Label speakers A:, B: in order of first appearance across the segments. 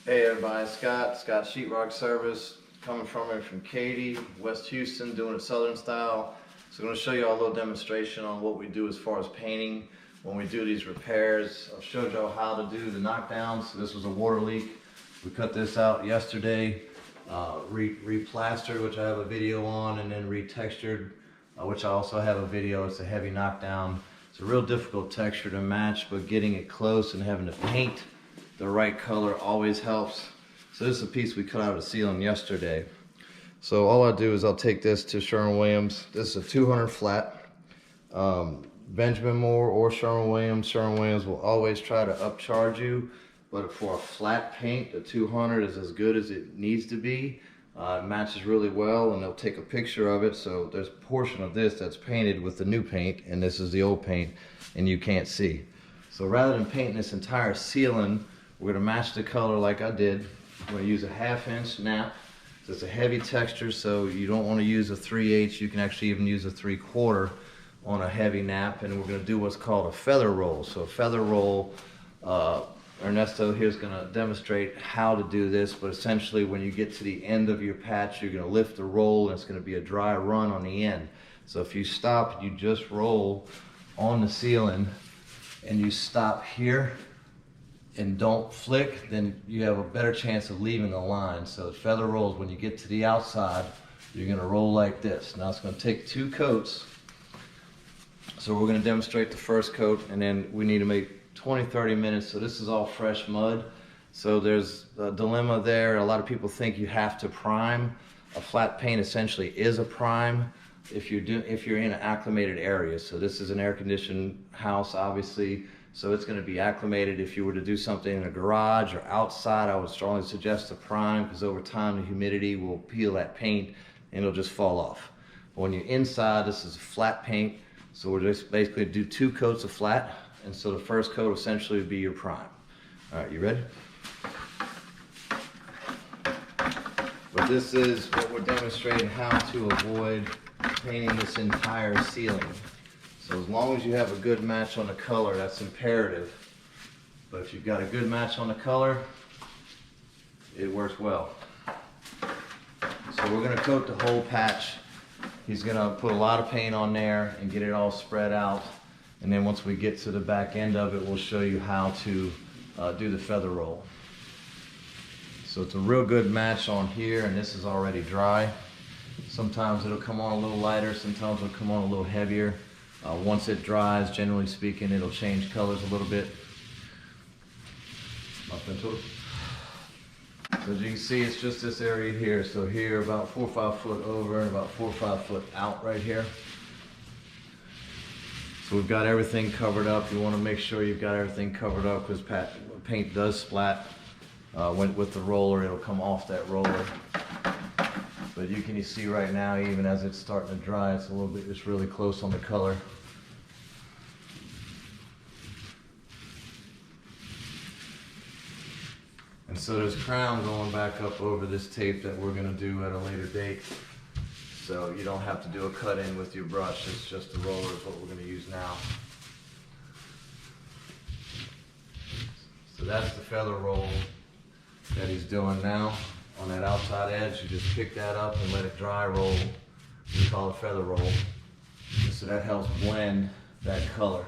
A: Hey everybody, Scott Sheetrock Service, coming from Katy, West Houston, doing it Southern style. So I'm going to show you all a little demonstration on what we do as far as painting when we do these repairs. I've showed y'all how to do the knockdowns. So this was a water leak. We cut this out yesterday, re-plastered, which I have a video on, and then retextured, which I also have a video. It's a heavy knockdown. It's a real difficult texture to match, but getting it close and having to paint the right color always helps. So this is a piece we cut out of the ceiling yesterday. So all I do is I'll take this to Sherwin-Williams. This is a 200 flat. Benjamin Moore or Sherwin-Williams. Sherwin-Williams will always try to upcharge you, but for a flat paint, the 200 is as good as it needs to be. It matches really well, and they'll take a picture of it. So there's a portion of this that's painted with the new paint, and this is the old paint, and you can't see. So rather than painting this entire ceiling, we're going to match the color like I did. I'm going to use a 1/2 inch nap. It's a heavy texture, so you don't want to use a 3/8. You can actually even use a 3/4 on a heavy nap. And we're going to do what's called a feather roll. So a feather roll, Ernesto here's going to demonstrate how to do this, but essentially when you get to the end of your patch, you're going to lift the roll and it's going to be a dry run on the end. So if you stop, you just roll on the ceiling and you stop here and don't flick, then you have a better chance of leaving the line. So feather rolls, when you get to the outside, you're gonna roll like this. Now it's gonna take 2 coats. So we're gonna demonstrate the first coat, and then we need to make 20-30 minutes. So this is all fresh mud. So there's a dilemma there. A lot of people think you have to prime. A flat paint essentially is a prime if you're in an acclimated area. So this is an air-conditioned house, obviously. So it's going to be acclimated. If you were to do something in a garage or outside, I would strongly suggest a prime, because over time the humidity will peel that paint and it'll just fall off. But when you're inside, this is a flat paint. So we're just basically do 2 coats of flat. And so the first coat essentially would be your prime. All right, you ready? But this is what we're demonstrating, how to avoid painting this entire ceiling. So as long as you have a good match on the color, that's imperative. But if you've got a good match on the color, it works well. So we're going to coat the whole patch. He's going to put a lot of paint on there and get it all spread out. And then once we get to the back end of it, we'll show you how to do the feather roll. So it's a real good match on here, and this is already dry. Sometimes it'll come on a little lighter, sometimes it'll come on a little heavier. Once it dries, generally speaking, it'll change colors a little bit. Up into it. So as you can see, it's just this area here. So here, about 4 or 5 foot over and about 4 or 5 foot out right here. So we've got everything covered up. You want to make sure you've got everything covered up, because paint does splat. With the roller, it'll come off that roller. But you can see right now, even as it's starting to dry, it's it's really close on the color. And so there's crown going back up over this tape that we're going to do at a later date. So you don't have to do a cut in with your brush. It's just the roller is what we're going to use now. So that's the feather roll that he's doing now. On that outside edge, you just pick that up and let it dry roll. We call it feather roll. So that helps blend that color.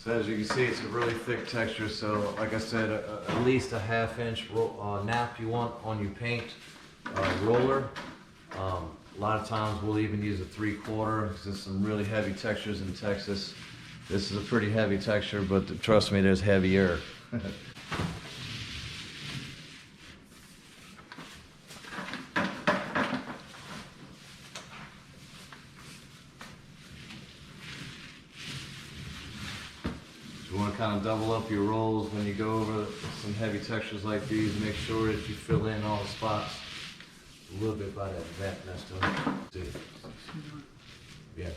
A: So as you can see, it's a really thick texture. So like I said, at least a 1/2 inch nap you want on your paint roller. A lot of times we'll even use a 3/4, because there's some really heavy textures in Texas. This is a pretty heavy texture, but trust me, there's heavier. You want to kind of double up your rolls when you go over some heavy textures like these. Make sure that you fill in all the spots a little bit by that vent next to it. Yeah.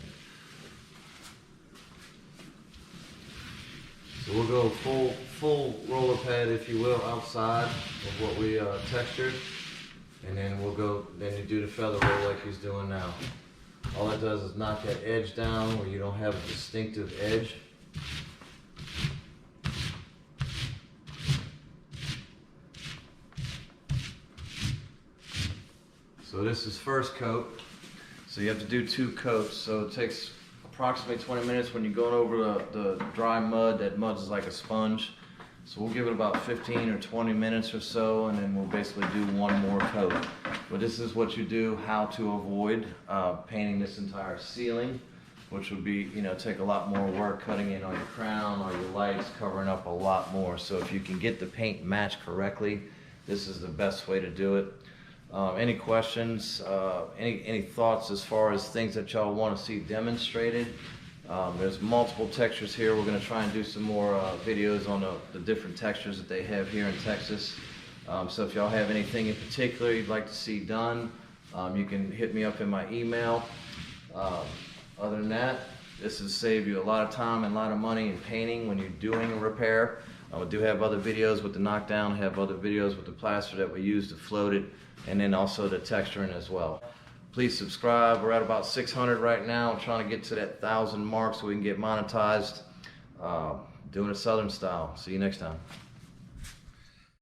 A: So we'll go full roller pad, if you will, outside of what we textured, and then then you do the feather roll like he's doing now. All that does is knock that edge down where you don't have a distinctive edge. So this is first coat. So you have to do 2 coats. So it takes approximately 20 minutes when you're going over the dry mud. That mud is like a sponge. So we'll give it about 15 or 20 minutes or so, and then we'll basically do 1 more coat. But this is what you do, how to avoid painting this entire ceiling, which would be, take a lot more work cutting in on your crown or your lights, covering up a lot more. So if you can get the paint matched correctly, this is the best way to do it. Any questions, any thoughts as far as things that y'all want to see demonstrated? There's multiple textures here. We're going to try and do some more videos on the different textures that they have here in Texas. So if y'all have anything in particular you'd like to see done, you can hit me up in my email. Other than that, this will save you a lot of time and a lot of money in painting when you're doing a repair. We do have other videos with the knockdown, have other videos with the plaster that we use to float it, and then also the texturing as well. Please subscribe. We're at about 600 right now. I'm trying to get to that 1,000 mark so we can get monetized. Doing it Southern style. See you next time.